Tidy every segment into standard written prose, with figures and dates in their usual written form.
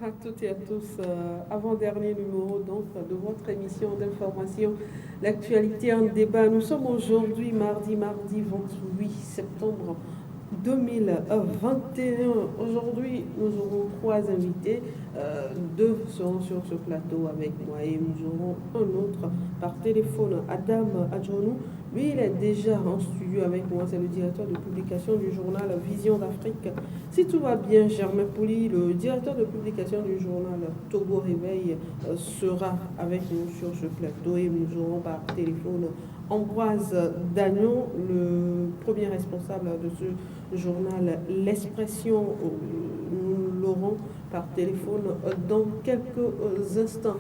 à toutes et à tous. Avant-dernier numéro donc de votre émission d'information, l'actualité en débat. Nous sommes aujourd'hui mardi 28 septembre 2021. Aujourd'hui, nous aurons trois invités. Deux seront sur ce plateau avec moi et nous aurons un autre par téléphone, Adam Adjonou. Lui, il est déjà en studio avec moi. C'est le directeur de publication du journal Vision d'Afrique. Si tout va bien, Germain Pouli, le directeur de publication du journal Togo Réveil, sera avec nous sur ce plateau et nous aurons par téléphone Ambroise Dagnon, le premier responsable de ce journal L'Expression. Nous l'aurons par téléphone dans quelques instants.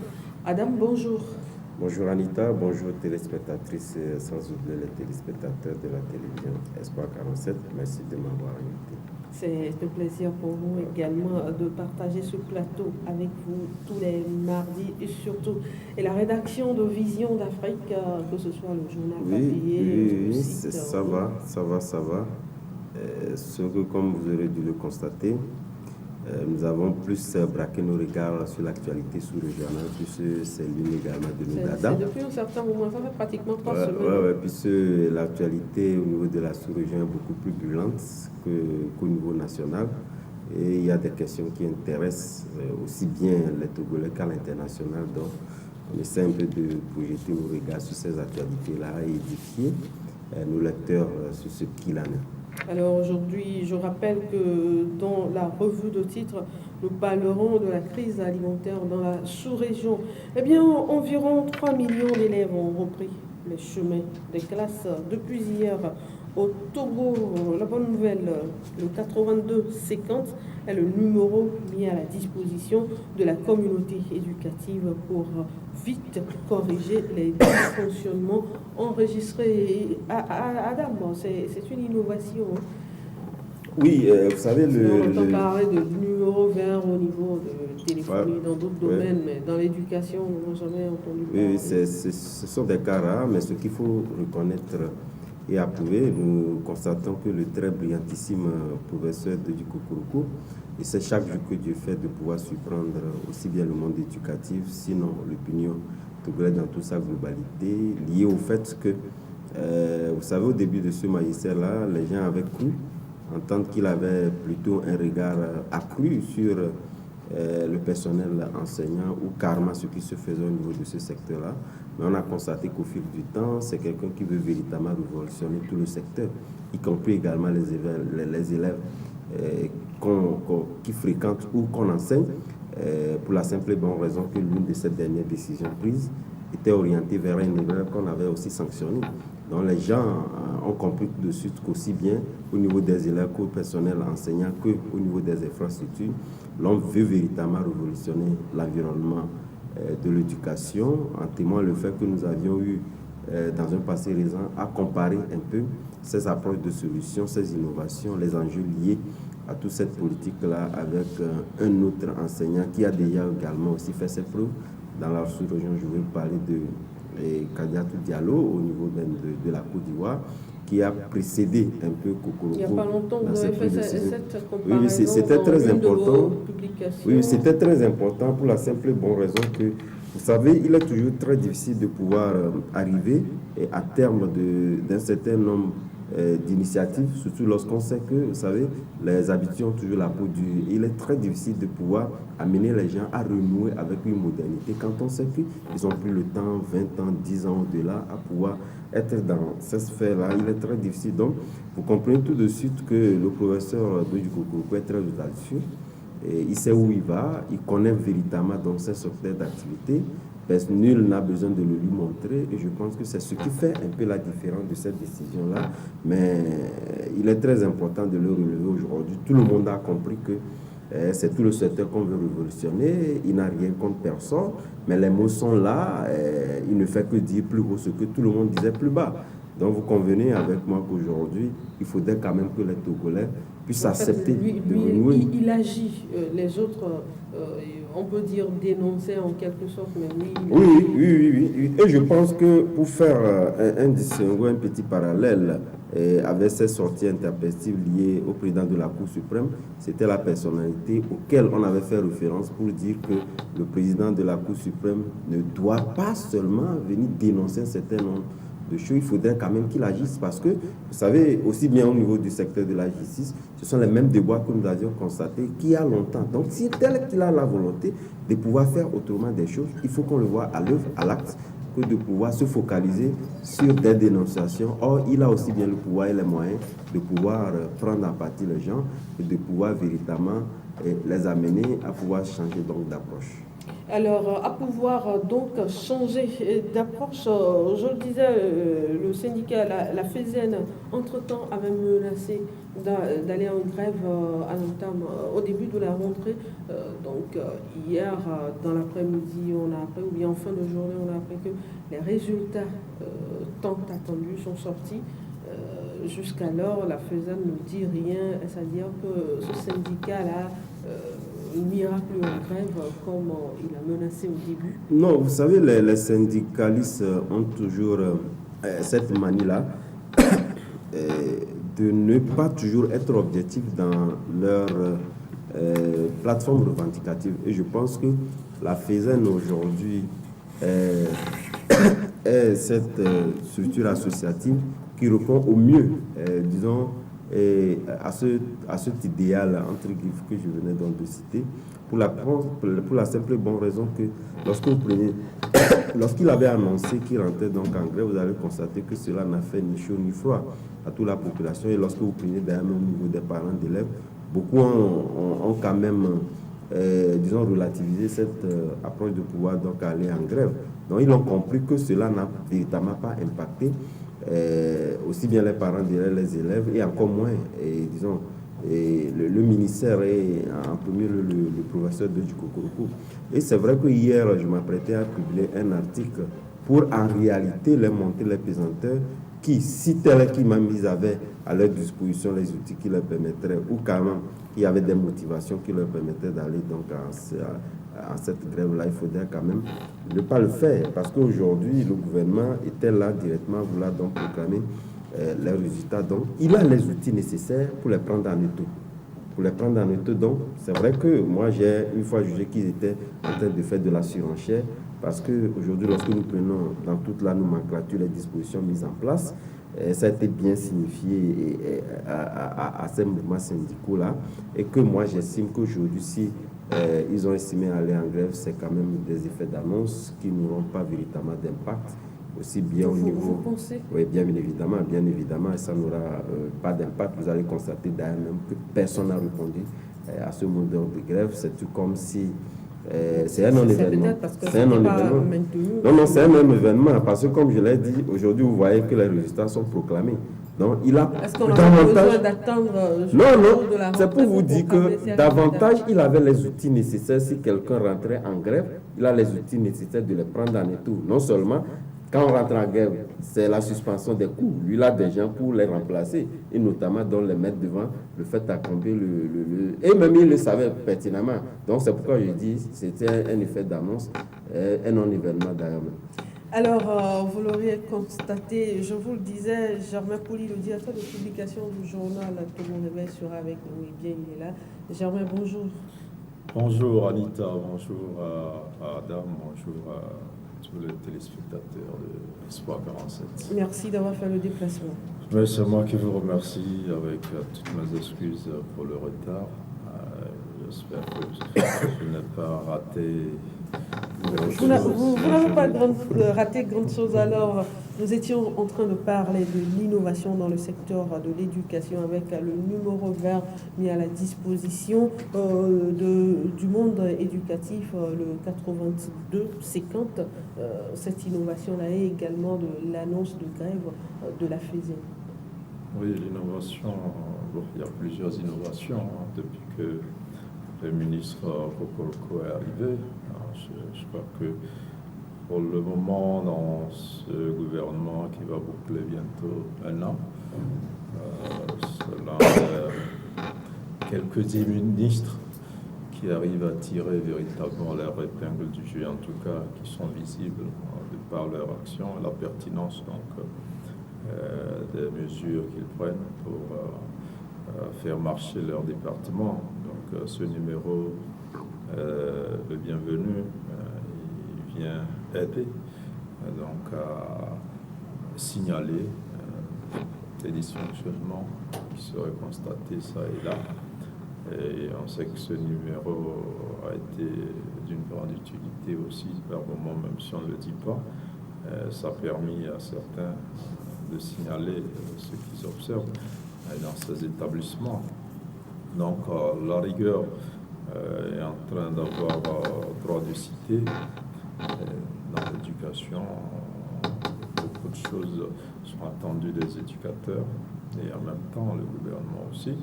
Adam, bonjour. Bonjour Anita, bonjour téléspectatrices, sans oublier les téléspectateurs de la télévision Espoir 47. Merci de m'avoir invité. C'est un plaisir pour nous également de partager ce plateau avec vous tous les mardis et surtout. Et la rédaction de Vision d'Afrique, que ce soit le journal papier, oui, site, ça va. Ce que, comme vous aurez dû le constater, nous avons plus braqué nos regards sur l'actualité sous-régionale, puisque c'est l'une également de nos dada. C'est depuis un certain moment, ça fait pratiquement 3 semaines. Oui, puisque l'actualité au niveau de la sous-région est beaucoup plus brûlante qu'au niveau national. Et il y a des questions qui intéressent aussi bien les Togolais qu'à l'international. Donc, on essaie un peu de projeter nos regards sur ces actualités-là et édifier nos lecteurs sur ce qu'il en est. Alors aujourd'hui, je rappelle que dans la revue de titres, nous parlerons de la crise alimentaire dans la sous-région. Eh bien, environ 3 millions d'élèves ont repris les chemins des classes depuis hier au Togo. La bonne nouvelle, le 8250 est le numéro mis à la disposition de la communauté éducative pour vite corriger les dysfonctionnements enregistrés. Adam, c'est une innovation. Oui, vous savez, on entend parler de numéro vert au niveau de téléphonie dans d'autres domaines, mais dans l'éducation, on n'a jamais entendu parler. Oui, ce sont des cas rares, mais ce qu'il faut reconnaître et approuver, nous constatons que le très brillantissime professeur de Dikokuruku, et c'est chaque jour que Dieu fait de pouvoir surprendre aussi bien le monde éducatif, sinon l'opinion togolaise dans toute sa globalité, liée au fait que, vous savez, au début de ce magistère-là, les gens avaient cru entendre qu'il avait plutôt un regard accru sur le personnel enseignant ou carrément ce qui se faisait au niveau de ce secteur-là. Mais on a constaté qu'au fil du temps, c'est quelqu'un qui veut véritablement révolutionner tout le secteur, y compris également les élèves qui fréquentent ou qu'on enseigne, pour la simple et bonne raison que l'une de ces dernières décisions prises était orientée vers un élève qu'on avait aussi sanctionné. Donc les gens ont compris tout de suite qu'aussi bien au niveau des élèves qu'au personnel enseignant qu'au niveau des infrastructures, l'on veut véritablement révolutionner l'environnement de l'éducation, en témoignant le fait que nous avions eu dans un passé récent à comparer un peu ces approches de solutions, ces innovations, les enjeux liés à toute cette politique-là avec un autre enseignant qui a déjà également aussi fait ses preuves dans la sous-région. Je vais parler de Kadiatou Diallo au niveau de la Côte d'Ivoire, qui a précédé un peu Kokoroko. Il n'y a pas longtemps, vous avez fait cette comparaison. Oui, c'était très important. Oui, c'était très important pour la simple et bonne raison que, vous savez, il est toujours très difficile de pouvoir arriver à terme d'un certain nombre d'initiatives, surtout lorsqu'on sait que, vous savez, les habitudes ont toujours la peau dure. Il est très difficile de pouvoir amener les gens à renouer avec une modernité quand on sait qu'ils ont pris le temps, 20 ans, 10 ans au-delà, à pouvoir être dans cette sphère-là. Il est très difficile. Donc, vous comprenez tout de suite que le professeur Doji Kokoroko est très audacieux. Il sait où il va, il connaît véritablement donc ses secteurs d'activité. Nul n'a besoin de le lui montrer et je pense que c'est ce qui fait un peu la différence de cette décision-là. Mais il est très important de le relever aujourd'hui. Tout le monde a compris que c'est tout le secteur qu'on veut révolutionner. Il n'a rien contre personne, mais les mots sont là. Il ne fait que dire plus haut ce que tout le monde disait plus bas. Donc vous convenez avec moi qu'aujourd'hui, il faudrait quand même que les Togolais puissent accepter de renouer. Il agit, les autres, on peut dire dénoncer en quelque sorte, mais oui. Et je pense que pour faire un distinguo, un petit parallèle, avait ses sorties intempestives liées au président de la Cour suprême. C'était la personnalité auquel on avait fait référence pour dire que le président de la Cour suprême ne doit pas seulement venir dénoncer un certain nombre de choses, il faudrait quand même qu'il agisse parce que, vous savez, aussi bien au niveau du secteur de la justice, ce sont les mêmes déboires que nous avions constatés qu'il y a longtemps. Donc, si tel qu'il a la volonté de pouvoir faire autrement des choses, il faut qu'on le voit à l'œuvre, à l'acte, que de pouvoir se focaliser sur des dénonciations. Or, il a aussi bien le pouvoir et les moyens de pouvoir prendre en partie les gens et de pouvoir véritablement les amener à pouvoir changer donc d'approche. Alors, à pouvoir donc changer d'approche, je le disais, le syndicat, la FESEN, entre-temps, avait menacé d'aller en grève à l'entame, au début de la rentrée. Donc, hier, dans l'après-midi, on a appris, ou bien en fin de journée, on a appris que les résultats tant attendus sont sortis. Jusqu'alors, la FESEN ne dit rien, c'est-à-dire que ce syndicat-là n'ira plus en grève comme il a menacé au début. Non, vous savez, les syndicalistes ont toujours cette manie-là de ne pas toujours être objectifs dans leur plateforme revendicative. Et je pense que la FESEN aujourd'hui est cette structure associative qui répond au mieux, disons, à cet idéal, entre guillemets, que je venais donc de citer, pour la simple et bonne raison que lorsqu'il avait annoncé qu'il rentrait donc en grève, vous allez constater que cela n'a fait ni chaud ni froid à toute la population. Et lorsque vous prenez d'ailleurs au niveau des parents d'élèves, beaucoup ont quand même, disons, relativisé cette approche de pouvoir donc aller en grève. Donc ils ont compris que cela n'a véritablement pas impacté aussi bien les parents d'élèves, les élèves, et encore moins, disons, le ministère et en premier le professeur de Djikokoroko. Et c'est vrai que hier, je m'apprêtais à publier un article pour en réalité les monter les pesanteurs qui, si tel qu'Imam avaient à leur disposition les outils qui leur permettraient, ou carrément il y avait des motivations qui leur permettaient d'aller donc à cette grève-là, il faudrait quand même ne pas le faire, parce qu'aujourd'hui, le gouvernement était là directement, vouloir donc proclamer les résultats. Donc, il a les outils nécessaires pour les prendre en étau. Pour les prendre en étau, donc, c'est vrai que moi, j'ai une fois jugé qu'ils étaient en train de faire de la surenchère, parce qu'aujourd'hui, lorsque nous prenons dans toute la nomenclature les dispositions mises en place, ça a été bien signifié à ces mouvements syndicaux-là, et que moi, j'estime qu'aujourd'hui, si ils ont estimé aller en grève, c'est quand même des effets d'annonce qui n'auront pas véritablement d'impact, aussi bien au niveau... Vous pensez? Oui, bien évidemment, et ça n'aura pas d'impact. Vous allez constater d'ailleurs même que personne n'a répondu à ce mot d'ordre de grève. C'est tout comme si... c'est un non-événement. C'est un non-événement. Non, c'est un non-événement, parce que comme je l'ai dit, aujourd'hui, vous voyez que les résultats sont proclamés. Donc, il a Est-ce qu'on a besoin d'attendre non, c'est pour vous dire que davantage, il avait les outils nécessaires. Si quelqu'un rentrait en grève, il a les outils nécessaires de les prendre en étau. Non seulement, quand on rentre en grève, c'est la suspension des coûts. Lui, il a des gens pour les remplacer, et notamment dans les mettre devant le fait d'accomplir Et même, il le savait pertinemment. Donc, c'est pourquoi je dis c'était un effet d'annonce, un non-événement d'ailleurs. Alors, vous l'auriez constaté, je vous le disais, Germain Pouli, le directeur de publication du journal Tout le monde sera avec nous, et bien il est là. Germain, bonjour. Bonjour Anita, bonjour à Adam, bonjour à tous les téléspectateurs de Espoir 47. Merci d'avoir fait le déplacement. Mais c'est moi qui vous remercie avec toutes mes excuses pour le retard. J'espère que je n'ai pas raté. Vous n'avez pas raté grande chose. Alors, nous étions en train de parler de l'innovation dans le secteur de l'éducation avec le numéro vert mis à la disposition du monde éducatif, le 82-50. Cette innovation-là est également de l'annonce de grève de la FESEN. Oui, l'innovation, il y a plusieurs innovations depuis que le ministre Kokolko est arrivé. Je crois que pour le moment, dans ce gouvernement qui va boucler bientôt un an, quelques ministres qui arrivent à tirer véritablement leur épingle du jeu, en tout cas qui sont visibles de par leur action et la pertinence donc, des mesures qu'ils prennent pour faire marcher leur département. Donc ce numéro, le bienvenu, il vient aider donc à signaler des dysfonctionnements qui seraient constatés ça et là. Et on sait que ce numéro a été d'une grande utilité aussi par moment, même si on ne le dit pas. Ça a permis à certains de signaler ce qu'ils observent dans ces établissements. Donc la rigueur est en train d'avoir droit de cité. Dans l'éducation, beaucoup de choses sont attendues des éducateurs et en même temps le gouvernement aussi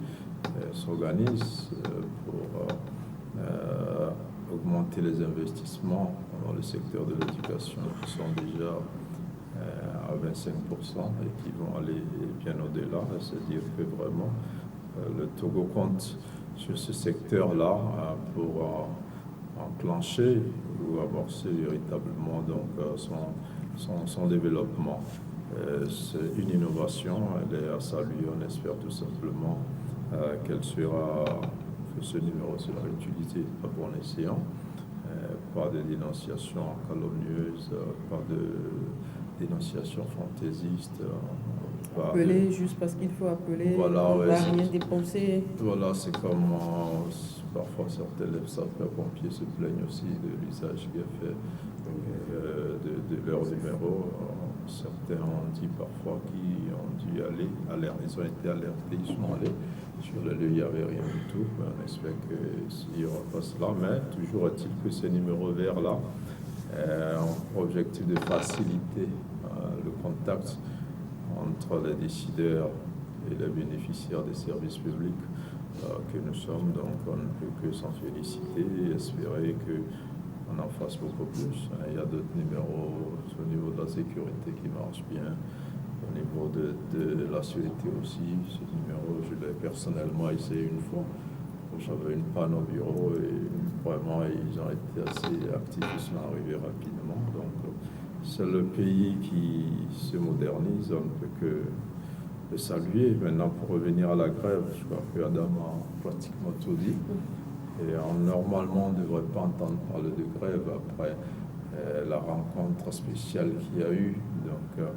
s'organise pour augmenter les investissements dans le secteur de l'éducation qui sont déjà à 25% et qui vont aller bien au-delà. C'est-à-dire que vraiment le Togo compte sur ce secteur-là pour enclencher ou amorcer véritablement donc, son développement. C'est une innovation, elle est à saluer, on espère tout simplement que ce numéro sera utilisé à bon escient, pas de dénonciation calomnieuse, pas de dénonciation fantaisiste. Appeler juste parce qu'il faut appeler, voilà, on ne va rien dépenser. Voilà, c'est comme parfois certains sapeurs-pompiers se plaignent aussi de l'usage qui est fait de leur numéro. Certains ont dit parfois qu'ils ont dû aller, ils ont été alertés, ils sont allés. Sur le lieu, il n'y avait rien du tout. On espère qu'il n'y aura pas cela, mais toujours est-il que ces numéros verts-là ont pour objectif de faciliter le contact entre les décideurs et les bénéficiaires des services publics que nous sommes. Donc on ne peut que s'en féliciter et espérer qu'on en fasse beaucoup plus. Il y a d'autres numéros au niveau de la sécurité qui marchent bien. Au niveau de la sûreté aussi, ce numéro, je l'ai personnellement essayé une fois. J'avais une panne au bureau et vraiment ils ont été assez actifs, ils sont arrivés rapidement. Donc c'est le pays qui se modernise, on ne peut que le saluer. Maintenant, pour revenir à la grève, je crois que Adam a pratiquement tout dit. Et normalement, on ne devrait pas entendre parler de grève après la rencontre spéciale qu'il y a eu. Donc,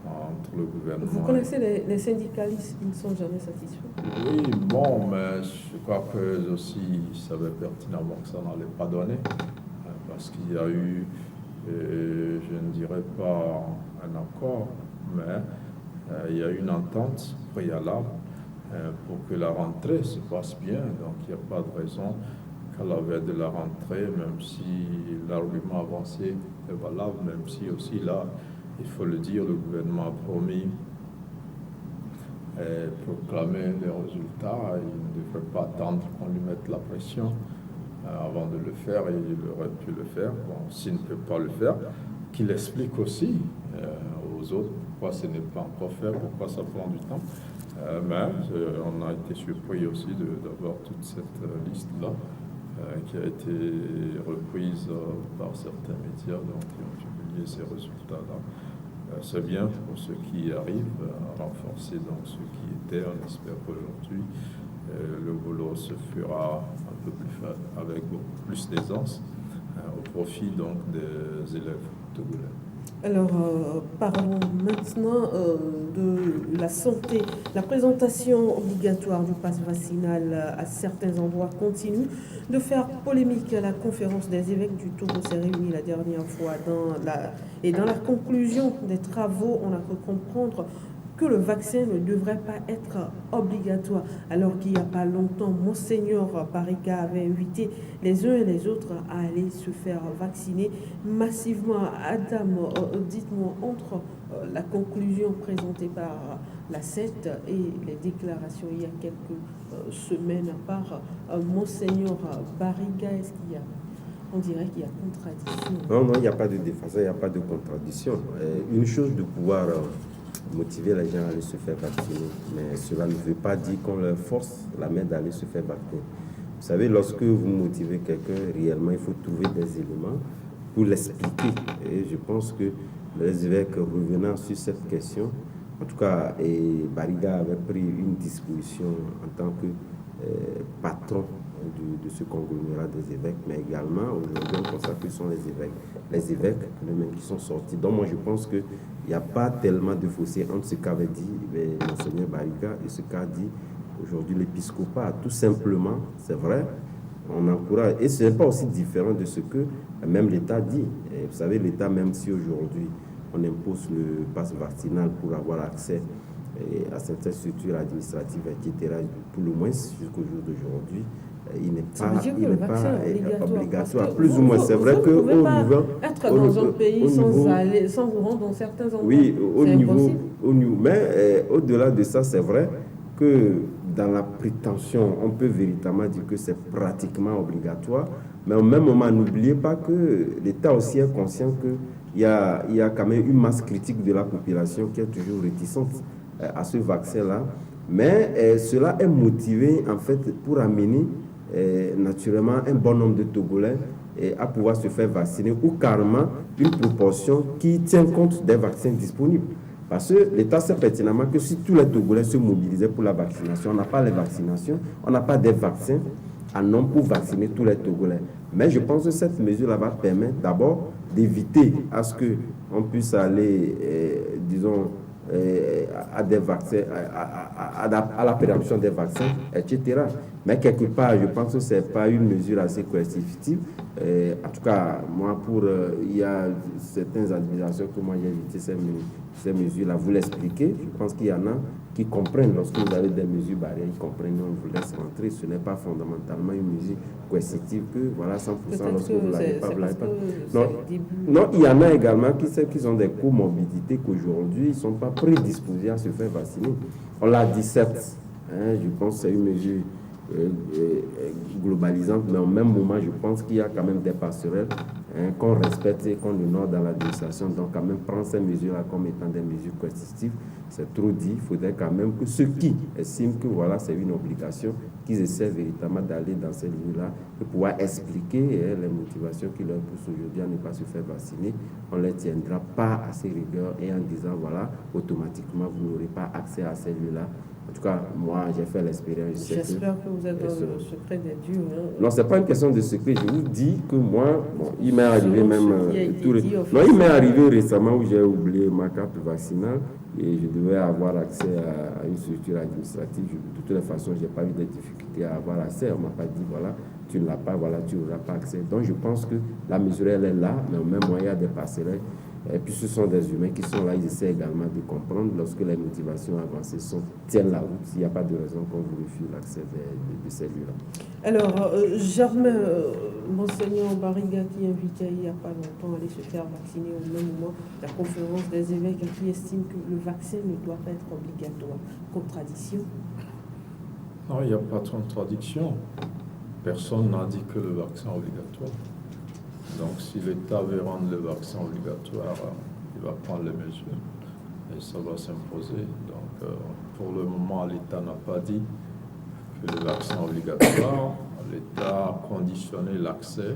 entre le gouvernement... Vous connaissez les syndicalistes, ils ne sont jamais satisfaits? Oui, bon, mais je crois qu'eux aussi savaient pertinemment que ça n'allait pas donner, parce qu'il y a eu, je ne dirais pas un accord, mais il y a eu une entente préalable pour que la rentrée se passe bien. Donc il n'y a pas de raison qu'à la veille de la rentrée, même si l'argument avancé est valable, même si aussi là, il faut le dire, le gouvernement a promis et proclamer les résultats. Il ne devrait pas attendre qu'on lui mette la pression avant de le faire, et il aurait pu le faire. Bon, s'il ne peut pas le faire, qu'il explique aussi aux autres pourquoi ce n'est pas encore fait, pourquoi ça prend du temps. Mais on a été surpris aussi d'avoir toute cette liste-là qui a été reprise par certains médias, donc qui ont publié ces résultats-là. C'est bien pour ceux qui arrivent à renforcer donc ceux qui étaient. On espère qu'aujourd'hui le boulot se fera un peu plus avec beaucoup plus d'aisance au profit donc des élèves togolais. Alors, parlons maintenant de la santé. La présentation obligatoire du pass vaccinal à certains endroits continue de faire polémique. La conférence des évêques du Togo s'est réunie la dernière fois dans la conclusion des travaux, on a pu comprendre que le vaccin ne devrait pas être obligatoire. Alors qu'il n'y a pas longtemps, Monseigneur Barika avait invité les uns et les autres à aller se faire vacciner massivement. Adam, dites-moi, entre la conclusion présentée par la CET et les déclarations il y a quelques semaines par Monseigneur Barika, est-ce qu'il y a... On dirait qu'il y a contradiction. Non, il n'y a pas de défense, il n'y a pas de contradiction. Une chose de pouvoir motiver les gens à aller se faire vacciner, mais cela ne veut pas dire qu'on leur force la main d'aller se faire vacciner. Vous savez, lorsque vous motivez quelqu'un, réellement, il faut trouver des éléments pour l'expliquer. Et je pense que les évêques, revenant sur cette question, En tout cas, Bariga avait pris une disposition en tant que patron de ce conglomérat des évêques, mais également, aujourd'hui, on constate que ce sont les évêques eux-mêmes qui sont sortis. Donc moi, je pense qu'il n'y a pas tellement de fossé entre ce qu'avait dit Monseigneur Bariga et ce qu'a dit aujourd'hui l'épiscopat. Tout simplement, c'est vrai, on encourage, et ce n'est pas aussi différent de ce que même l'État dit. Et vous savez, l'État, même si aujourd'hui on impose le pass vaccinal pour avoir accès à certaines structures administratives, etc., pour le moins jusqu'au jour d'aujourd'hui, il n'est pas obligatoire. Plus ou moins, c'est vrai que vous ne pouvez pas être dans un pays sans vous rendre dans certains endroits. Oui, au niveau, mais au-delà de ça, c'est vrai que dans la prétention, on peut véritablement dire que c'est pratiquement obligatoire, mais au même moment, n'oubliez pas que l'État aussi est conscient qu'il y a quand même une masse critique de la population qui est toujours réticente à ce vaccin-là, mais cela est motivé en fait pour amener naturellement un bon nombre de Togolais à pouvoir se faire vacciner, ou carrément une proportion qui tient compte des vaccins disponibles. Parce que l'État sait pertinemment que si tous les Togolais se mobilisaient pour la vaccination, on n'a pas les vaccinations, on n'a pas des vaccins en nombre pour vacciner tous les Togolais. Mais je pense que cette mesure-là va permettre d'abord d'éviter à ce qu'on puisse aller, disons, à des vaccins, à la préemption des vaccins, etc. Mais quelque part, je pense que ce n'est pas une mesure assez coercitive. En tout cas, moi, il y a certaines administrations que moi j'ai évité ces mesures-là. Vous l'expliquez, je pense qu'il y en a qui comprennent lorsque vous avez des mesures barrières, ils comprennent, on vous laisse rentrer. Ce n'est pas fondamentalement une mesure coercitive que, voilà, 100% lorsque vous ne l'avez pas, vous l'avez pas. Non, il y en a également qui ont des comorbidités qu'aujourd'hui, ils ne sont pas prédisposés à se faire vacciner. On l'a dit, certes, je pense que c'est une mesure globalisante, mais au même moment, je pense qu'il y a quand même des passerelles qu'on respecte et qu'on honore dans l'administration. Donc, quand même, prendre ces mesures-là comme étant des mesures coercitives, c'est trop dit. Il faudrait quand même que ceux qui estiment que voilà, c'est une obligation, qu'ils essaient véritablement d'aller dans ces lieux-là et pouvoir expliquer les motivations qui leur poussent aujourd'hui à ne pas se faire vacciner. On ne les tiendra pas à ces rigueurs et en disant voilà, automatiquement, vous n'aurez pas accès à ces lieux-là. En tout cas, moi, j'ai fait l'expérience. J'espère que vous êtes dans le secret des dieux. Non, ce n'est pas une question de secret. Je vous dis que moi, il m'est arrivé même... il m'est arrivé récemment où j'ai oublié ma carte vaccinale et je devais avoir accès à une structure administrative. De toutes les façons, je n'ai pas eu de difficulté à avoir accès. On ne m'a pas dit, voilà, tu ne l'as pas, voilà, tu n'auras pas accès. Donc, je pense que la mesure, elle est là, mais au même moment, il y a des passerelles. Et puis ce sont des humains qui sont là, ils essaient également de comprendre lorsque les motivations avancées tiennent la route. Il n'y a pas de raison qu'on vous refuse l'accès de ces lieux-là. Alors, Germain, Monseigneur Bariga qui invitait il n'y a pas longtemps à aller se faire vacciner au même moment, la conférence des évêques qui estime que le vaccin ne doit pas être obligatoire. Contradiction? Non, il n'y a pas de contradiction. Personne n'a dit que le vaccin est obligatoire. Donc, si l'État veut rendre le vaccin obligatoire, il va prendre les mesures et ça va s'imposer. Donc, pour le moment, l'État n'a pas dit que le vaccin est obligatoire. L'État a conditionné l'accès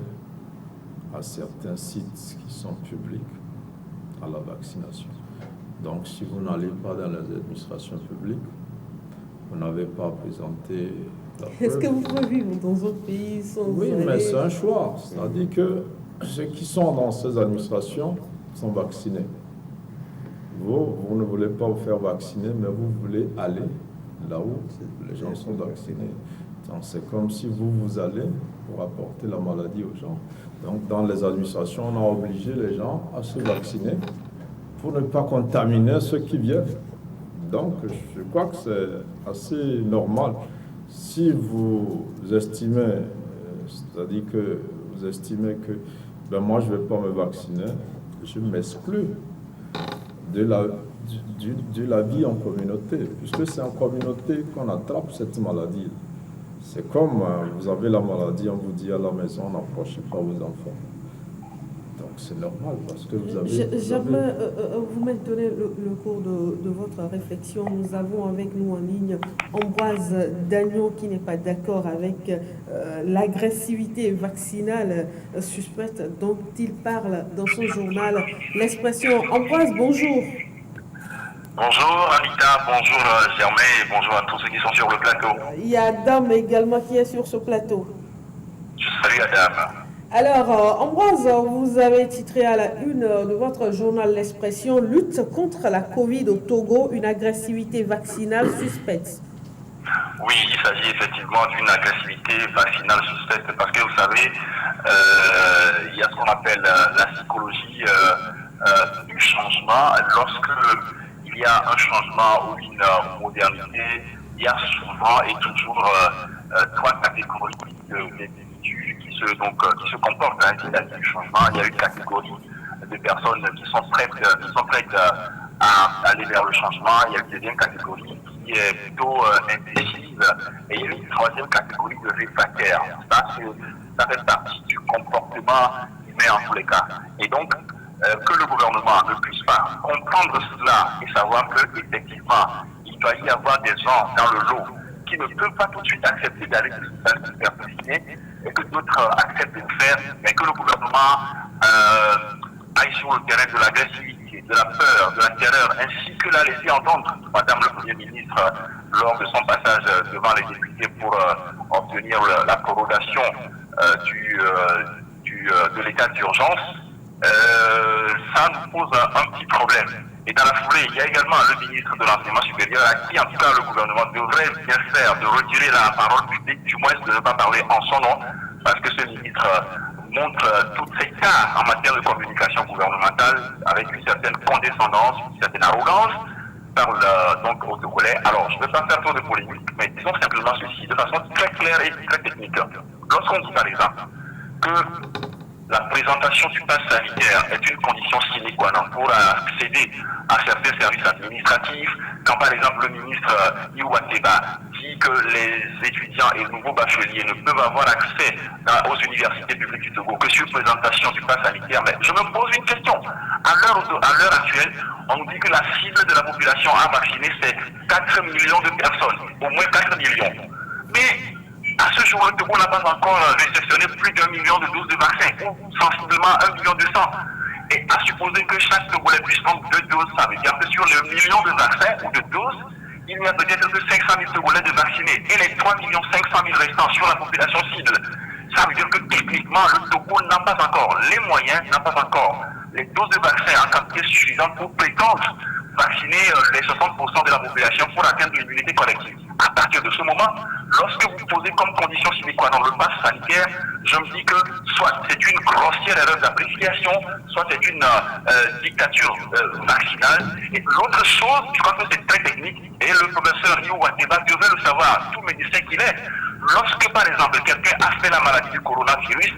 à certains sites qui sont publics à la vaccination. Donc, si vous n'allez pas dans les administrations publiques, vous n'avez pas présenté la preuve. Est-ce que vous pouvez vivre dans un pays sans... Oui, mais c'est un choix. C'est-à-dire que ceux qui sont dans ces administrations sont vaccinés. Vous ne voulez pas vous faire vacciner, mais vous voulez aller là où les gens sont vaccinés. Donc, c'est comme si vous allez pour apporter la maladie aux gens. Donc, dans les administrations, on a obligé les gens à se vacciner pour ne pas contaminer ceux qui viennent. Donc, je crois que c'est assez normal. Si vous estimez, c'est-à-dire que vous estimez que moi, je ne vais pas me vacciner, je m'exclus de la vie en communauté, puisque c'est en communauté qu'on attrape cette maladie. C'est comme vous avez la maladie, on vous dit à la maison, n'approchez pas vos enfants. Donc c'est normal, parce que vous avez... Germain, vous maintenez le cours de votre réflexion. Nous avons avec nous en ligne Ambroise Dagnon qui n'est pas d'accord avec l'agressivité vaccinale suspecte dont il parle dans son journal L'Expression. Ambroise, bonjour. Bonjour Anita, bonjour Germain et bonjour à tous ceux qui sont sur le plateau. Il y a Adam également qui est sur ce plateau. Je salue Adam. Alors, Ambroise, vous avez titré à la une de votre journal L'Expression, lutte contre la Covid au Togo, une agressivité vaccinale suspecte. Oui, il s'agit effectivement d'une agressivité vaccinale suspecte parce que vous savez, il y a ce qu'on appelle la psychologie du changement. Lorsque il y a un changement ou une modernité, il y a souvent et toujours trois catégories d'individus qui se comportent. Il y a du changement, il y a une catégorie de personnes qui sont prêtes à aller vers le changement, il y a une deuxième catégorie qui est plutôt indécise et il y a une troisième catégorie de réfractaires. Ça fait partie du comportement humain en tous les cas. Et donc, que le gouvernement ne puisse pas comprendre cela et savoir qu'effectivement, il doit y avoir des gens dans le lot qui ne peuvent pas tout de suite accepter d'aller se faire vacciner et que d'autres acceptent de le faire, mais que le gouvernement aille sur le terrain de l'agressivité, de la peur, de la terreur, ainsi que l'a laissé entendre Madame le Premier ministre lors de son passage devant les députés pour obtenir la prorogation de l'état d'urgence. Ça nous pose un petit problème. Et dans la foulée, il y a également le ministre de l'Enseignement supérieur à qui, en tout cas, le gouvernement devrait bien faire de retirer la parole publique, du moins de ne pas parler en son nom, parce que ce ministre montre toutes ses cartes en matière de communication gouvernementale avec une certaine condescendance, une certaine arrogance, parle donc aux Togolais. Alors, je ne vais pas faire trop de polémique, mais disons simplement ceci, de façon très claire et très technique. Lorsqu'on dit par exemple que la présentation du pass sanitaire est une condition sine qua non pour accéder à certains services administratifs, quand par exemple le ministre Iwateba dit que les étudiants et nouveaux bacheliers ne peuvent avoir accès aux universités publiques du Togo que sur présentation du pass sanitaire. Mais je me pose une question. À l'heure actuelle, on nous dit que la cible de la population à vacciner, c'est 4 millions de personnes, au moins 4 millions. Mais à ce jour, le Togo n'a pas encore réceptionné plus d'1 million de doses de vaccins, ou sensiblement 1,2 million. Et à supposer que chaque Togolais puisse prendre 2 doses, ça veut dire que sur le million de vaccins ou de doses, il n'y a peut-être que 500 000 Togolais de vaccinés. Et les 3 500 000 restants sur la population cible, ça veut dire que techniquement, le Togo n'a pas encore les moyens, n'a pas encore les doses de vaccins en quantité suffisante pour prétendre vacciner les 60% de la population pour atteindre l'immunité collective. À partir de ce moment, lorsque vous posez comme condition sine qua non le pass sanitaire, je me dis que soit c'est une grossière erreur d'appréciation, soit c'est une dictature vaccinale. Et l'autre chose, je crois que c'est très technique, et le professeur Liu Wateba devait le savoir, tout médecin qu'il est. Lorsque par exemple quelqu'un a fait la maladie du coronavirus,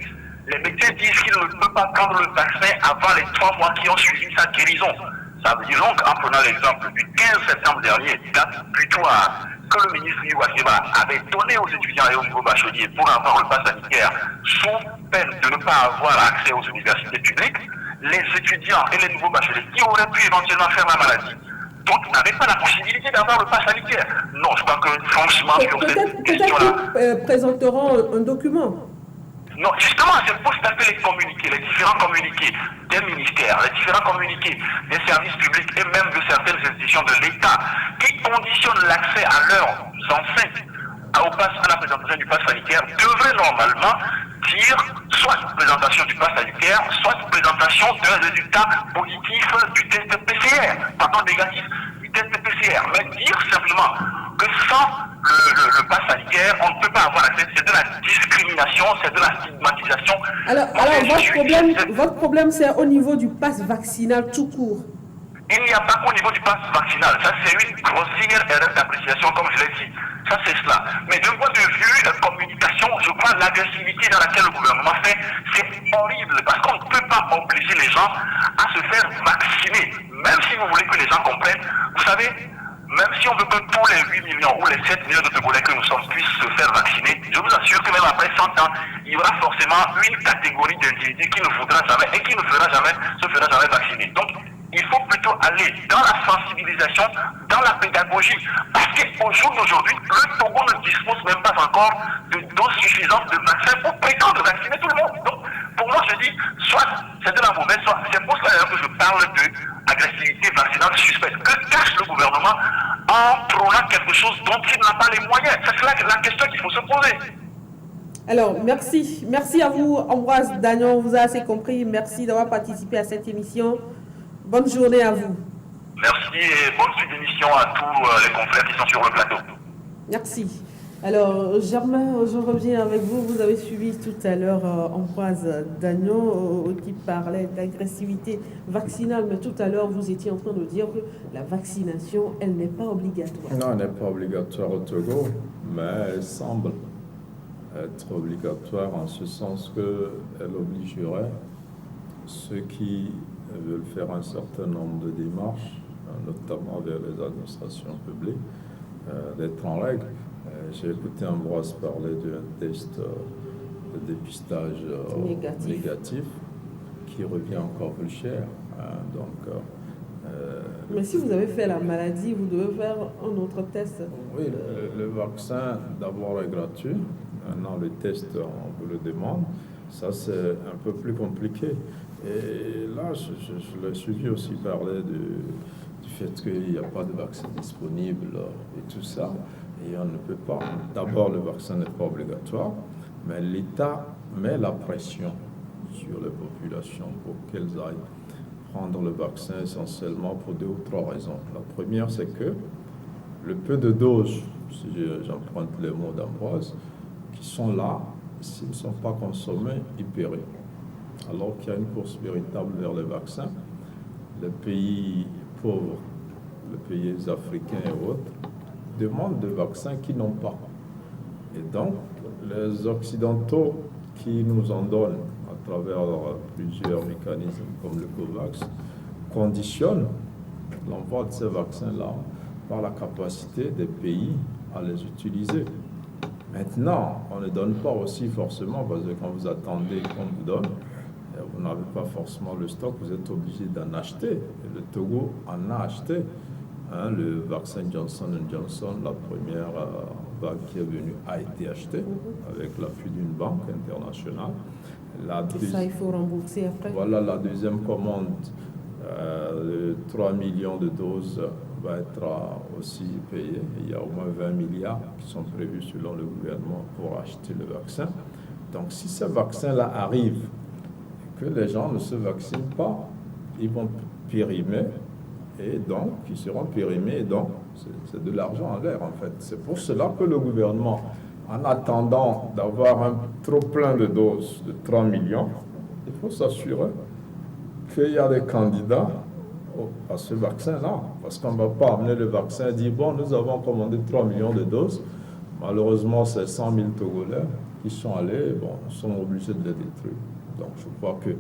les médecins disent qu'il ne peut pas prendre le vaccin avant les 3 mois qui ont suivi sa guérison. Ça veut dire donc, en prenant l'exemple du 15 septembre dernier, date butoir que le ministre Iwateba avait donné aux étudiants et aux nouveaux bacheliers pour avoir le pass sanitaire sous peine de ne pas avoir accès aux universités publiques, les étudiants et les nouveaux bacheliers qui auraient pu éventuellement faire la maladie, d'autres n'avaient pas la possibilité d'avoir le pass sanitaire. Non, je crois que franchement, sur cette question-là... Peut-être présenteront un document. Non, justement, c'est pour taper les communiqués, les différents communiqués des ministères, les différents communiqués des services publics et même de certaines institutions de l'État qui conditionnent l'accès à leurs enceintes à la présentation du pass sanitaire devraient normalement dire soit présentation du pass sanitaire, soit présentation d'un résultat positif du test PCR, pardon, négatif du test PCR, mais dire simplement que sans le pass sanitaire, on ne peut pas avoir accès, c'est de la discrimination, c'est de la stigmatisation. Alors votre problème, c'est au niveau du pass vaccinal tout court. Il n'y a pas qu'au niveau du pass vaccinal, ça c'est une grossière erreur d'appréciation, comme je l'ai dit. Ça c'est cela. Mais d'un point de vue de communication, je crois que l'agressivité dans laquelle le gouvernement fait, c'est horrible, parce qu'on ne peut pas obliger les gens à se faire vacciner, même si vous voulez que les gens comprennent. Vous savez, même si on veut que tous les 8 millions ou les 7 millions de Togolais que nous sommes puissent se faire vacciner, je vous assure que même après 100 ans, il y aura forcément une catégorie d'individus qui ne voudra jamais et qui ne se fera jamais vacciner. Donc, il faut plutôt aller dans la sensibilisation, dans la pédagogie. Parce qu'au jour d'aujourd'hui, le Togo ne dispose même pas encore de doses suffisantes de vaccins pour prétendre vacciner tout le monde. Donc, Pour moi, je dis, soit c'est de la mauvaise, soit c'est pour cela que je parle d'agressivité vaccinale suspecte. Que cache le gouvernement en prônant quelque chose dont il n'a pas les moyens? C'est la question qu'il faut se poser. Alors, merci. Merci à vous, Ambroise Dagnon. On vous a assez compris. Merci d'avoir participé à cette émission. Bonne journée à vous. Merci et bonne suite d'émission à tous les confrères qui sont sur le plateau. Merci. Alors, Germain, je reviens avec vous. Vous avez suivi tout à l'heure Ambroise Dagnon qui parlait d'agressivité vaccinale, mais tout à l'heure, vous étiez en train de dire que la vaccination, elle n'est pas obligatoire. Non, elle n'est pas obligatoire au Togo, mais elle semble être obligatoire en ce sens qu'elle obligerait ceux qui veulent faire un certain nombre de démarches, notamment vers les administrations publiques, d'être en règle. J'ai écouté Ambroise parler d'un test de dépistage négatif qui revient encore plus cher. Mais si vous avez fait la maladie, vous devez faire un autre test. Oui, le vaccin d'abord est gratuit. Maintenant, le test, on vous le demande. Ça, c'est un peu plus compliqué. Et là, je l'ai suivi aussi parler du fait qu'il n'y a pas de vaccin disponible et tout ça. Et on ne peut pas. D'abord, le vaccin n'est pas obligatoire, mais l'État met la pression sur les populations pour qu'elles aillent prendre le vaccin essentiellement pour 2 ou 3 raisons. La première, c'est que le peu de doses, si j'emprunte les mots d'Ambroise, qui sont là, s'ils ne sont pas consommés, ils périssent. Alors qu'il y a une course véritable vers les vaccins, les pays pauvres, les pays africains et autres, demandent des vaccins qu'ils n'ont pas. Et donc, les Occidentaux qui nous en donnent à travers plusieurs mécanismes comme le COVAX conditionnent l'envoi de ces vaccins-là par la capacité des pays à les utiliser. Maintenant, on ne donne pas aussi forcément, parce que quand vous attendez qu'on vous donne, vous n'avez pas forcément le stock, vous êtes obligé d'en acheter. Et le Togo en a acheté. Le vaccin Johnson & Johnson, la première vague qui est venue, a été achetée avec l'appui d'une banque internationale. Ça, il faut rembourser après. Voilà, la deuxième commande, 3 millions de doses va être aussi payée. Il y a au moins 20 milliards qui sont prévus selon le gouvernement pour acheter le vaccin. Donc si ce vaccin-là arrive et que les gens ne se vaccinent pas, ils vont périmer. Et donc, ils seront périmés, et donc, c'est de l'argent en l'air, en fait. C'est pour cela que le gouvernement, en attendant d'avoir un trop plein de doses de 3 millions, il faut s'assurer qu'il y a des candidats à ce vaccin-là. Parce qu'on ne va pas amener le vaccin et dire, bon, nous avons commandé 3 millions de doses. Malheureusement, c'est 100 000 Togolais qui sont allés, bon, nous sommes obligés de les détruire. Donc, je crois que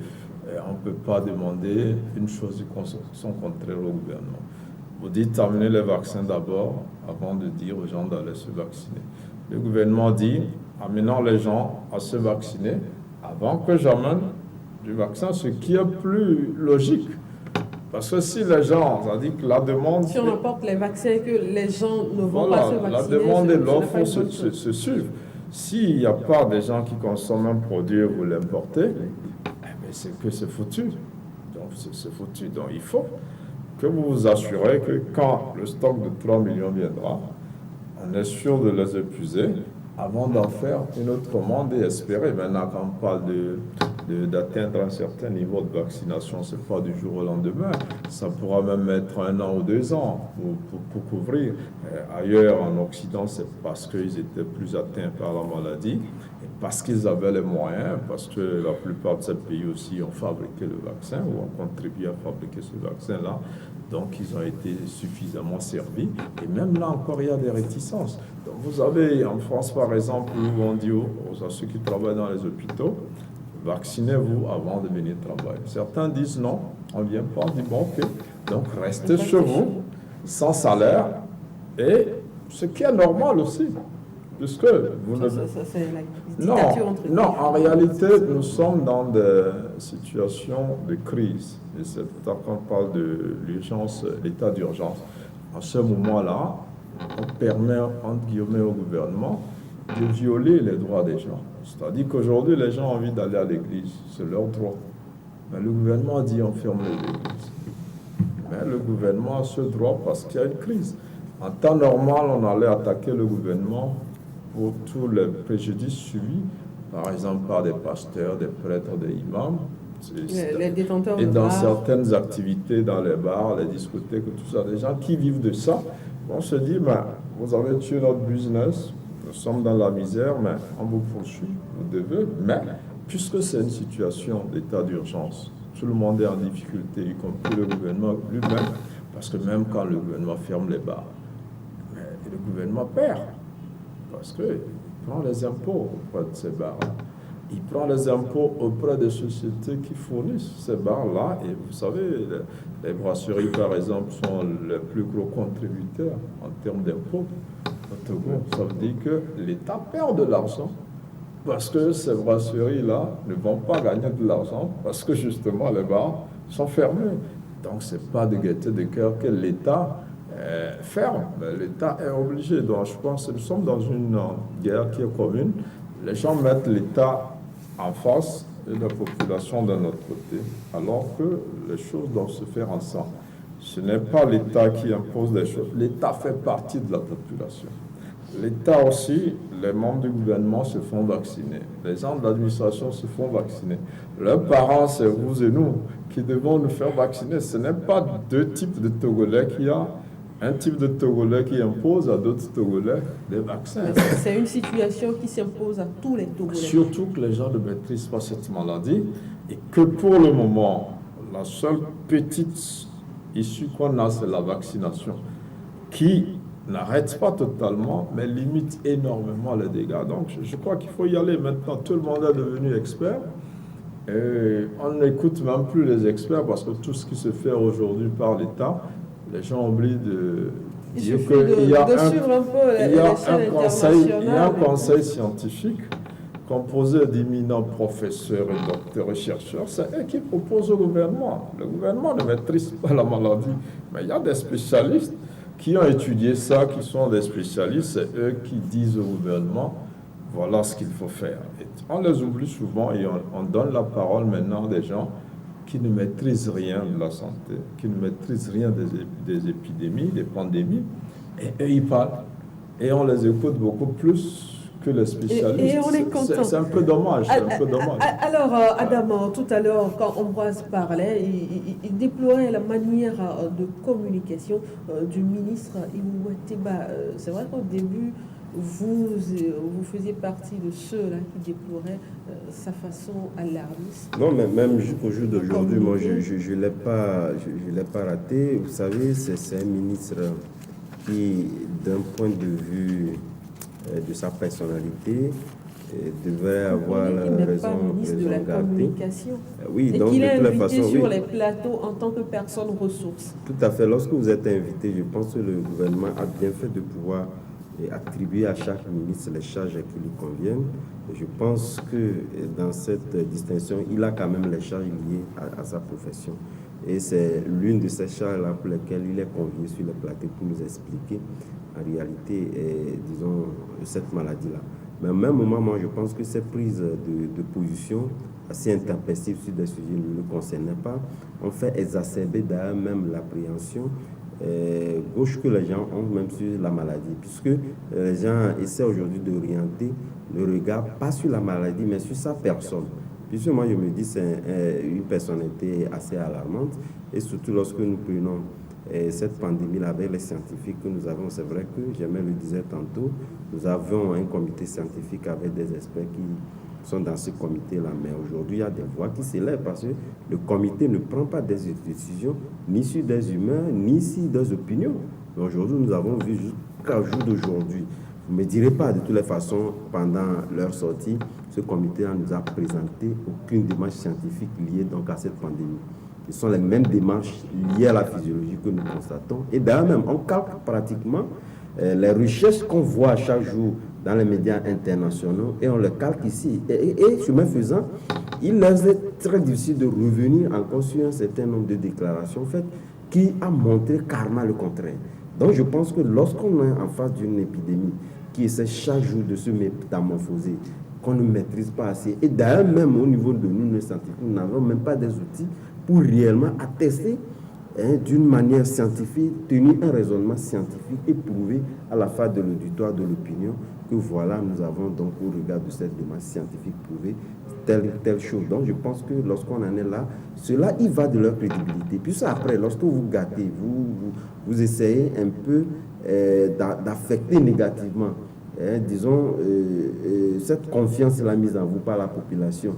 on ne peut pas demander une chose qui sont contraires au gouvernement. Vous dites amener les vaccins d'abord avant de dire aux gens d'aller se vacciner. Le gouvernement dit amenons les gens à se vacciner avant que j'amène du vaccin, ce qui est plus logique. Parce que si les gens, c'est-à-dire que la demande... Si on apporte les vaccins et que les gens ne vont pas se vacciner... La demande et l'offre se suivent. S'il n'y a pas des gens qui consomment un produit, vous l'importez, c'est que c'est foutu. Donc, c'est foutu. Donc, il faut que vous vous assurez que quand le stock de 3 millions viendra, on est sûr de les épuiser avant d'en faire une autre commande et espérer. Maintenant, quand on parle d'atteindre un certain niveau de vaccination, ce n'est pas du jour au lendemain. Ça pourra même mettre 1 an ou 2 ans pour couvrir. Ailleurs, en Occident, c'est parce qu'ils étaient plus atteints par la maladie, et parce qu'ils avaient les moyens, parce que la plupart de ces pays aussi ont fabriqué le vaccin ou ont contribué à fabriquer ce vaccin-là. Donc, ils ont été suffisamment servis. Et même là encore, il y a des réticences. Donc, vous avez en France, par exemple, où on dit à ceux qui travaillent dans les hôpitaux, vaccinez-vous avant de venir travailler. Certains disent non, on ne vient pas, on dit bon, ok. Donc, restez chez vous, sans salaire, et ce qui est normal aussi. Puisque vous ça, c'est la dictature entre non, en réalité, nous sommes dans des situations de crise. Et c'est quand on parle de l'urgence, l'état d'urgence. En ce moment-là, on permet, entre guillemets, au gouvernement de violer les droits des gens. C'est-à-dire qu'aujourd'hui, les gens ont envie d'aller à l'église, c'est leur droit. Mais le gouvernement a dit on ferme les églises. Mais le gouvernement a ce droit parce qu'il y a une crise. En temps normal, on allait attaquer le gouvernement pour tous les préjudices subis, par exemple par des pasteurs, des prêtres, des imams. Les détenteurs et de dans bars. certaines activités, dans les bars, les discothèques, tout ça, des gens qui vivent de ça, on se dit, vous avez tué notre business, nous sommes dans la misère, mais on vous poursuit, vous devez. Mais puisque c'est une situation d'état d'urgence, tout le monde est en difficulté, y compris le gouvernement lui-même, parce que même quand le gouvernement ferme les bars, le gouvernement perd, parce qu'il prend les impôts auprès de ces bars-là. Il prend les impôts auprès des sociétés qui fournissent ces bars-là. Et vous savez, les brasseries, par exemple, sont les plus gros contributeurs en termes d'impôts au Togo. Ça veut dire que l'État perd de l'argent parce que ces brasseries-là ne vont pas gagner de l'argent parce que justement les bars sont fermés. Donc, ce n'est pas de gaieté de cœur que l'État ferme. L'État est obligé. Donc, je pense que nous sommes dans une guerre qui est commune. Les gens mettent l'État en face et la population d'un autre côté, alors que les choses doivent se faire ensemble. Ce n'est pas l'État qui impose les choses. L'État fait partie de la population. L'État aussi, les membres du gouvernement se font vacciner. Les gens de l'administration se font vacciner. Leurs parents, c'est vous et nous qui devons nous faire vacciner. Ce n'est pas deux types de Togolais qu'il y a. Un type de Togolais qui impose à d'autres Togolais des vaccins. C'est une situation qui s'impose à tous les Togolais. Surtout que les gens ne maîtrisent pas cette maladie et que pour le moment, la seule petite issue qu'on a, c'est la vaccination, qui n'arrête pas totalement, mais limite énormément les dégâts. Donc je crois qu'il faut y aller maintenant. Tout le monde est devenu expert. Et on n'écoute même plus les experts parce que tout ce qui se fait aujourd'hui par l'État, les gens oublient de dire qu'il y a un conseil scientifique composé d'éminents professeurs et docteurs et chercheurs. C'est eux qui proposent au gouvernement. Le gouvernement ne maîtrise pas la maladie, mais il y a des spécialistes qui ont étudié ça, qui sont des spécialistes. C'est eux qui disent au gouvernement, voilà ce qu'il faut faire. Et on les oublie souvent et on donne la parole maintenant à des gens qui ne maîtrisent rien de la santé, qui ne maîtrisent rien des épidémies, des pandémies, et eux, ils parlent. Et on les écoute beaucoup plus que les spécialistes. Et on est content. C'est un peu dommage. Alors, Adam, tout à l'heure, quand Ambroise parlait, il déplorait la manière de communication du ministre Ibou Teba. C'est vrai qu'au début, vous faisiez partie de ceux-là qui déploraient sa façon alarmiste. Non, mais même au jour d'aujourd'hui, moi, je l'ai pas raté. Vous savez, c'est un ministre qui, d'un point de vue de sa personnalité, devrait avoir raison de la communication. Oui, et donc qu'il est de toute invité façon, sur les plateaux en tant que personne ressource. Tout à fait. Lorsque vous êtes invité, je pense que le gouvernement a bien fait de pouvoir attribuer à chaque ministre les charges qui lui conviennent. Et je pense que dans cette distinction, il a quand même les charges liées à sa profession. Et c'est l'une de ces charges-là pour lesquelles il est convié sur le plateau pour nous expliquer en réalité, disons, cette maladie-là. Mais au même moment, moi, je pense que ces prises de position assez intempestives sur des sujets ne le concernaient pas ont fait exacerber d'ailleurs même l'appréhension gauche que les gens ont même sur la maladie, puisque les gens essaient aujourd'hui d'orienter le regard pas sur la maladie, mais sur sa personne. Puisque moi, je me dis c'est une personnalité assez alarmante, et surtout lorsque nous prenons cette pandémie avec les scientifiques que nous avons. C'est vrai que, Germain le disait tantôt, nous avons un comité scientifique avec des experts qui sont dans ce comité-là. Mais aujourd'hui, il y a des voix qui s'élèvent parce que le comité ne prend pas des décisions ni sur des humeurs, ni sur des opinions. Mais aujourd'hui, nous avons vu jusqu'au jour d'aujourd'hui. Vous ne me direz pas de toutes les façons, pendant leur sortie, ce comité-là nous a présenté aucune démarche scientifique liée donc à cette pandémie. Ce sont les mêmes démarches liées à la physiologie que nous constatons. Et d'ailleurs même, on calque pratiquement les recherches qu'on voit chaque jour dans les médias internationaux et on les calque ici. Et chemin faisant, il leur est très difficile de revenir encore sur un certain nombre de déclarations faites qui a montré carrément le contraire. Donc je pense que lorsqu'on est en face d'une épidémie qui essaie chaque jour de se métamorphoser, qu'on ne maîtrise pas assez. Et d'ailleurs, même au niveau de nous, les scientifiques, nous n'avons même pas des outils pour réellement attester d'une manière scientifique, tenir un raisonnement scientifique et prouver à la fin de l'auditoire de l'opinion que voilà, nous avons donc au regard de cette démarche scientifique prouvé telle chose. Donc je pense que lorsqu'on en est là, cela y va de leur crédibilité. Puis ça après, lorsque vous gâtez, vous essayez un peu d'affecter négativement, disons, cette confiance la mise en vous par la population.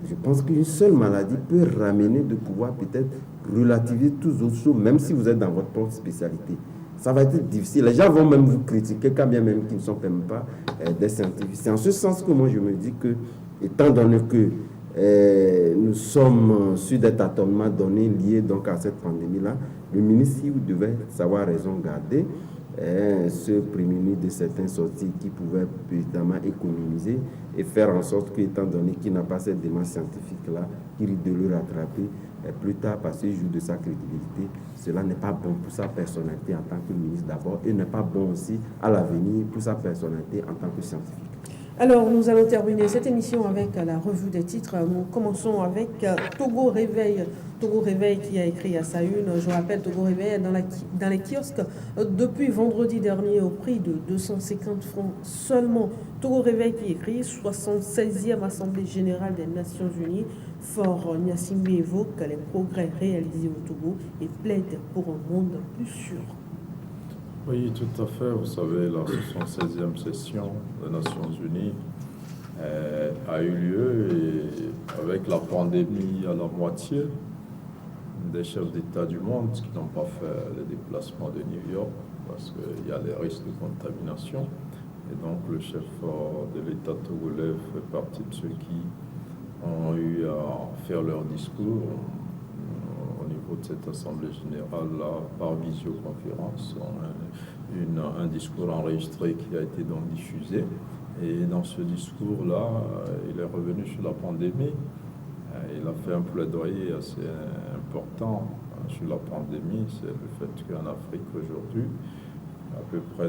Je pense qu'une seule maladie peut ramener de pouvoir peut-être relativiser tous les autres choses, même si vous êtes dans votre propre spécialité. Ça va être difficile. Les gens vont même vous critiquer, quand bien même qu'ils ne sont même pas des scientifiques. C'est en ce sens que moi je me dis que, étant donné que nous sommes sur des tâtonnements donnés liés donc à cette pandémie-là, le ministre, si vous devez savoir raison garder, se prémunir de certaines sorties qui pouvaient évidemment économiser et faire en sorte qu'étant donné qu'il n'a pas cette démarche scientifique-là, qu'il risque de le rattraper plus tard parce qu'il joue de sa crédibilité. Cela n'est pas bon pour sa personnalité en tant que ministre d'abord et n'est pas bon aussi à l'avenir pour sa personnalité en tant que scientifique. Alors, nous allons terminer cette émission avec la revue des titres. Nous commençons avec Togo Réveil. Togo Réveil qui a écrit à sa une. Je rappelle, Togo Réveil dans les kiosques depuis vendredi dernier au prix de 250 francs seulement. Togo Réveil qui écrit 76e Assemblée Générale des Nations Unies. Fort Gnassingbé évoque les progrès réalisés au Togo et plaide pour un monde plus sûr. Oui, tout à fait. Vous savez, la 76e session des Nations Unies a eu lieu et avec la pandémie à la moitié, des chefs d'État du monde qui n'ont pas fait les déplacements de New York parce qu'il y a les risques de contamination. Et donc le chef de l'État togolais fait partie de ceux qui ont eu à faire leur discours au niveau de cette Assemblée Générale là, par visioconférence, un discours enregistré qui a été donc diffusé. Et dans ce discours-là, il est revenu sur la pandémie. Il a fait un plaidoyer assez important sur la pandémie. C'est le fait qu'en Afrique aujourd'hui, à peu près 2%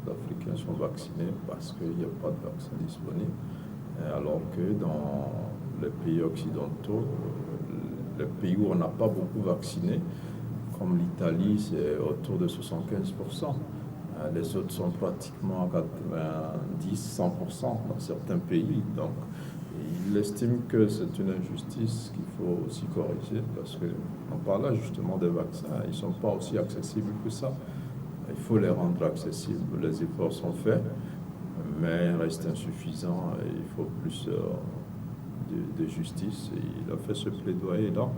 d'Africains sont vaccinés parce qu'il n'y a pas de vaccin disponible. Alors que dans les pays occidentaux, les pays où on n'a pas beaucoup vacciné, comme l'Italie, c'est autour de 75%. Les autres sont pratiquement à 90-100% dans certains pays. Donc, il estime que c'est une injustice qu'il faut aussi corriger parce qu'on parlait justement des vaccins. Ils ne sont pas aussi accessibles que ça. Il faut les rendre accessibles. Les efforts sont faits, mais restent insuffisants. Il faut plus de justice. Et il a fait ce plaidoyer-là.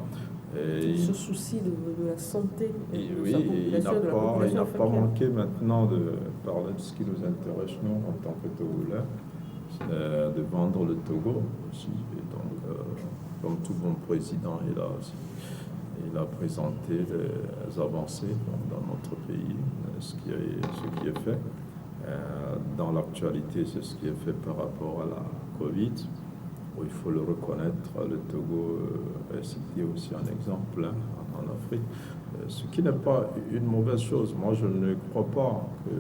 Il se soucie de la santé de sa population, il n'a pas manqué maintenant de parler de ce qui nous intéresse, nous, en tant que Togolais, de vendre le Togo aussi. Et donc, comme tout bon président, il a présenté les avancées dans notre pays, ce qui est fait. Dans l'actualité, c'est ce qui est fait par rapport à la Covid. Il faut le reconnaître, le Togo est cité aussi un exemple en Afrique, ce qui n'est pas une mauvaise chose. Moi, je ne crois pas que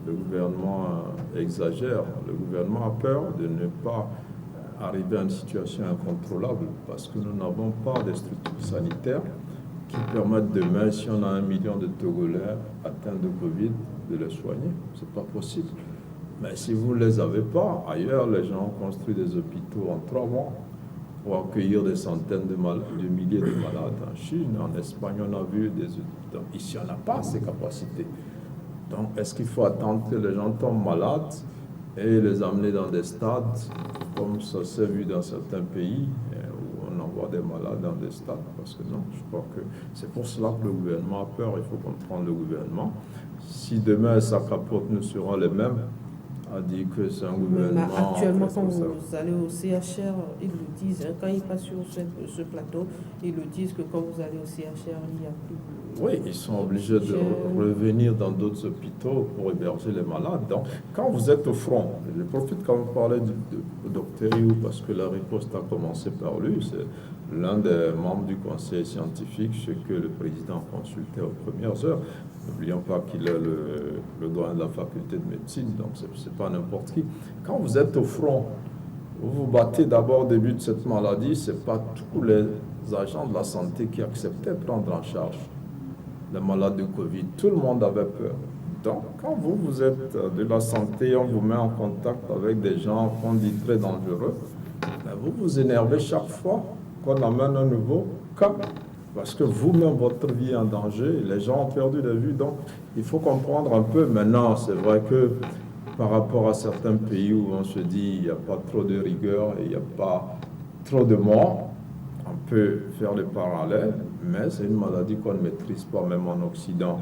le gouvernement exagère. Le gouvernement a peur de ne pas arriver à une situation incontrôlable parce que nous n'avons pas de structures sanitaires qui permettent demain, si on a 1 million de Togolais atteints de Covid, de les soigner. Ce n'est pas possible. Mais si vous ne les avez pas, ailleurs, les gens ont construit des hôpitaux en 3 mois pour accueillir des centaines de milliers de malades. En Chine, en Espagne, on a vu des hôpitaux. Ici, on n'a pas ces capacités. Donc, est-ce qu'il faut attendre que les gens tombent malades et les amener dans des stades, comme ça s'est vu dans certains pays, où on envoie des malades dans des stades? Parce que non, je crois que c'est pour cela que le gouvernement a peur. Il faut comprendre le gouvernement. Si demain, sa capote, nous serons les mêmes, a dit que c'est un gouvernement... Mais actuellement, quand vous allez au CHR, ils le disent, hein, quand ils passent sur ce plateau, ils le disent que quand vous allez au CHR, il n'y a plus... Oui, ils sont obligés de revenir dans d'autres hôpitaux pour héberger les malades. Donc, quand vous êtes au front, je profite quand vous parlez de docteur Yu, parce que la riposte a commencé par lui. C'est l'un des membres du conseil scientifique, ce que le président consultait aux premières heures. N'oublions pas qu'il est le doyen de la faculté de médecine, donc c'est pas n'importe qui. Quand vous êtes au front, vous vous battez d'abord au début de cette maladie, c'est pas tous les agents de la santé qui acceptaient de prendre en charge les malades de Covid. Tout le monde avait peur. Donc, quand vous êtes de la santé, on vous met en contact avec des gens qu'on dit très dangereux, vous vous énervez chaque fois qu'on amène un nouveau cas, parce que vous-même, votre vie est en danger, les gens ont perdu de vue. Donc, il faut comprendre un peu. Maintenant, c'est vrai que par rapport à certains pays où on se dit il n'y a pas trop de rigueur et il n'y a pas trop de morts, on peut faire le parallèle, mais c'est une maladie qu'on ne maîtrise pas, même en Occident.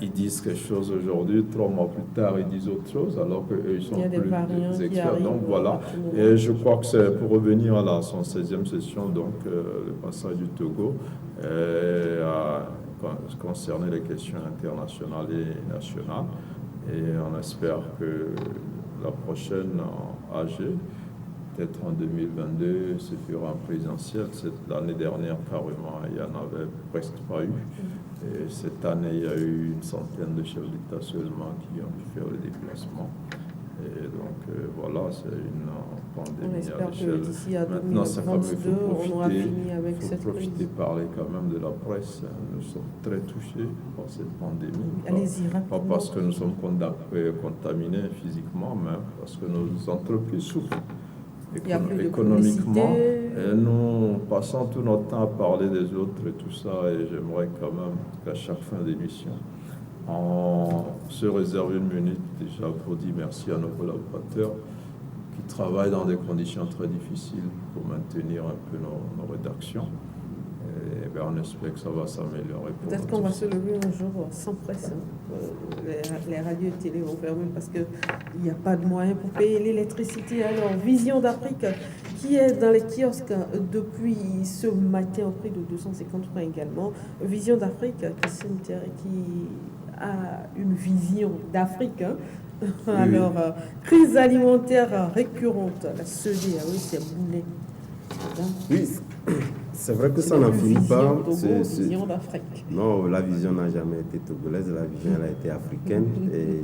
Ils disent quelque chose aujourd'hui, 3 mois plus tard, ils disent autre chose, alors qu'eux, ils sont plus experts. Donc voilà, et je crois que c'est pour revenir à son 16e session, donc le passage du Togo, concerner les questions internationales et nationales. Et on espère que la prochaine AG, peut-être en 2022, se fera en présentiel. L'année dernière, carrément, il n'y en avait presque pas eu. Et cette année, il y a eu une centaine de chefs d'État seulement qui ont pu faire le déplacement. Et donc, voilà, c'est une pandémie. On espère que d'ici à 2022, on aura fini avec cette crise. Il faut profiter, parler quand même de la presse. Nous sommes très touchés par cette pandémie. Allez-y, rapidement. Pas parce que nous sommes contaminés physiquement, mais parce que nos entreprises souffrent. Économiquement, et nous passons tout notre temps à parler des autres et tout ça, et j'aimerais quand même qu'à chaque fin d'émission, on se réserve une minute déjà pour dire merci à nos collaborateurs qui travaillent dans des conditions très difficiles pour maintenir un peu nos rédactions. Et bien, on espère que ça va s'améliorer. Peut-être qu'on va se lever un jour sans presse. Les radios et télé vont fermer parce qu'il n'y a pas de moyens pour payer l'électricité. Alors, Vision d'Afrique, qui est dans les kiosques depuis ce matin au prix de 250 francs également. Vision d'Afrique qui a une vision d'Afrique. Alors, crise alimentaire récurrente, la CED, oui, c'est boulet. Oui, c'est vrai que ça n'en finit pas. Vision d'Afrique. Non, la vision n'a jamais été togolaise, la vision elle a été africaine. Et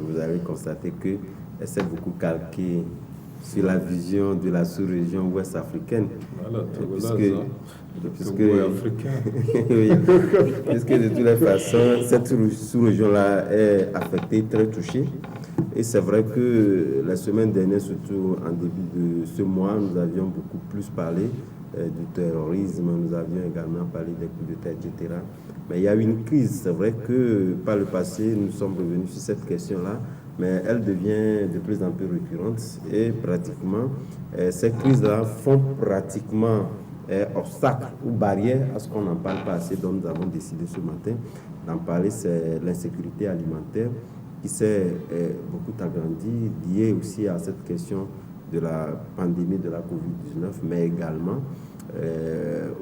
vous avez constaté qu'elle s'est beaucoup calquée sur la vision de la sous-région ouest-africaine. Voilà, puisque de toutes les façons, cette sous-région-là est affectée, très touchée. Et c'est vrai que la semaine dernière, surtout en début de ce mois, nous avions beaucoup plus parlé du terrorisme, nous avions également parlé des coups d'État, etc. Mais il y a eu une crise. C'est vrai que par le passé, nous sommes revenus sur cette question-là, mais elle devient de plus en plus récurrente et pratiquement, ces crises-là font pratiquement obstacle ou barrière à ce qu'on n'en parle pas assez, dont nous avons décidé ce matin d'en parler. C'est l'insécurité alimentaire qui s'est beaucoup agrandie, liée aussi à cette question de la pandémie de la Covid-19, mais également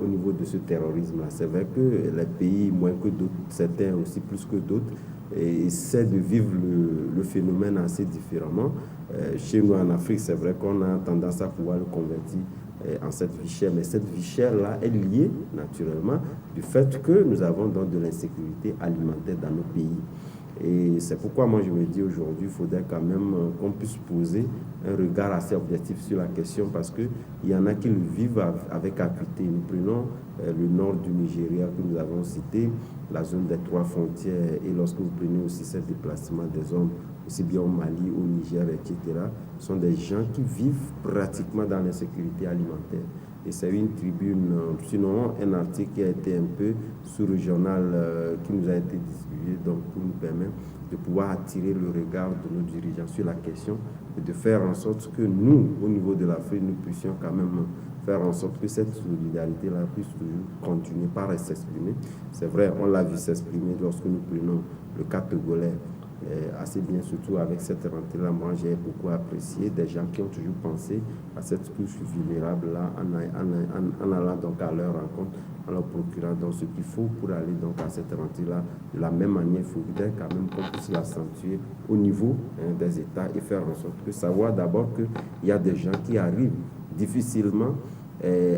au niveau de ce terrorisme-là. C'est vrai que les pays, moins que d'autres, certains aussi plus que d'autres, essaient de vivre le phénomène assez différemment. Chez nous en Afrique, c'est vrai qu'on a tendance à pouvoir le convertir en cette vie chère, mais cette vie chère-là est liée naturellement du fait que nous avons donc de l'insécurité alimentaire dans nos pays. Et c'est pourquoi moi je me dis aujourd'hui, il faudrait quand même qu'on puisse poser un regard assez objectif sur la question, parce qu'il y en a qui le vivent avec acuité. Nous prenons le nord du Nigeria que nous avons cité, la zone des 3 frontières, et lorsque vous prenez aussi ce déplacement des hommes, aussi bien au Mali, au Niger, etc., ce sont des gens qui vivent pratiquement dans l'insécurité alimentaire. Et c'est une tribune, sinon un article qui a été un peu sous-régional, qui nous a été distribué, donc pour nous permettre de pouvoir attirer le regard de nos dirigeants sur la question et de faire en sorte que nous, au niveau de l'Afrique, nous puissions quand même faire en sorte que cette solidarité-là puisse toujours continuer par s'exprimer. C'est vrai, on l'a vu s'exprimer lorsque nous prenons le cas togolais. assez bien, surtout avec cette rentrée-là. Moi, j'ai beaucoup apprécié des gens qui ont toujours pensé à cette couche vulnérable-là en allant donc à leur rencontre, en leur procurant donc ce qu'il faut pour aller donc à cette rentrée-là. De la même manière, il faudrait quand même qu'on puisse l'accentuer au niveau des États et faire en sorte que savoir d'abord qu'il y a des gens qui arrivent difficilement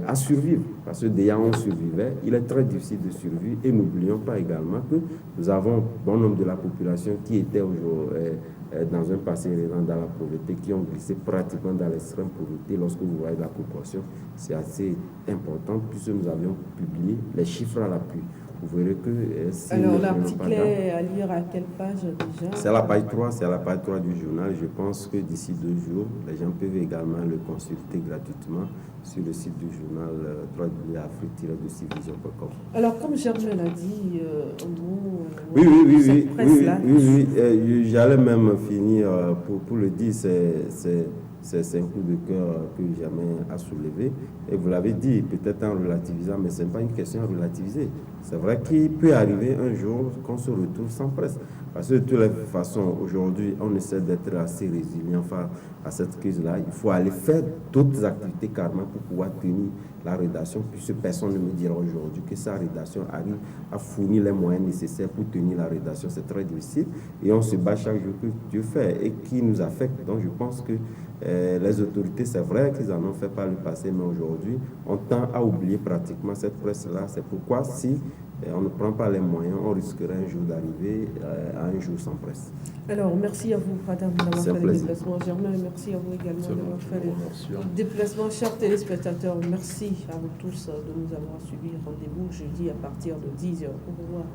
à survivre, parce que déjà on survivait, il est très difficile de survivre, et n'oublions pas également que nous avons un bon nombre de la population qui était dans un passé récent dans la pauvreté, qui ont glissé pratiquement dans l'extrême pauvreté. Lorsque vous voyez la proportion, c'est assez important, puisque nous avions publié les chiffres à l'appui. Vous verrez que... Alors, l'article est à lire à quelle page déjà? C'est à la page 3, c'est à la page 3 du journal. Je pense que d'ici 2 jours, les gens peuvent également le consulter gratuitement sur le site du journal www.afrique-de-civision.com. Alors, comme Germaine a dit, oui, j'allais même finir pour le dire, c'est un coup de cœur que Germain a soulevé. Et vous l'avez dit, peut-être en relativisant, mais ce n'est pas une question à relativiser. C'est vrai qu'il peut arriver un jour qu'on se retrouve sans presse. Parce que de toutes les façons, aujourd'hui, on essaie d'être assez résilient face à cette crise-là. Il faut aller faire d'autres activités carrément pour pouvoir tenir la rédaction, puisque personne ne me dira aujourd'hui que sa rédaction arrive à fournir les moyens nécessaires pour tenir la rédaction. C'est très difficile et on se bat chaque jour que Dieu fait et qui nous affecte. Donc je pense que les autorités, c'est vrai qu'ils en ont fait par le passé, mais aujourd'hui, on tend à oublier pratiquement cette presse-là. C'est pourquoi si on ne prend pas les moyens, on risquerait un jour d'arriver à un jour sans presse. Alors, merci à vous, madame, d'avoir fait le déplacement. Germain, merci à vous également d'avoir fait le déplacement. Chers téléspectateurs, merci à vous tous de nous avoir suivis. Rendez-vous jeudi à partir de 10h. Au revoir.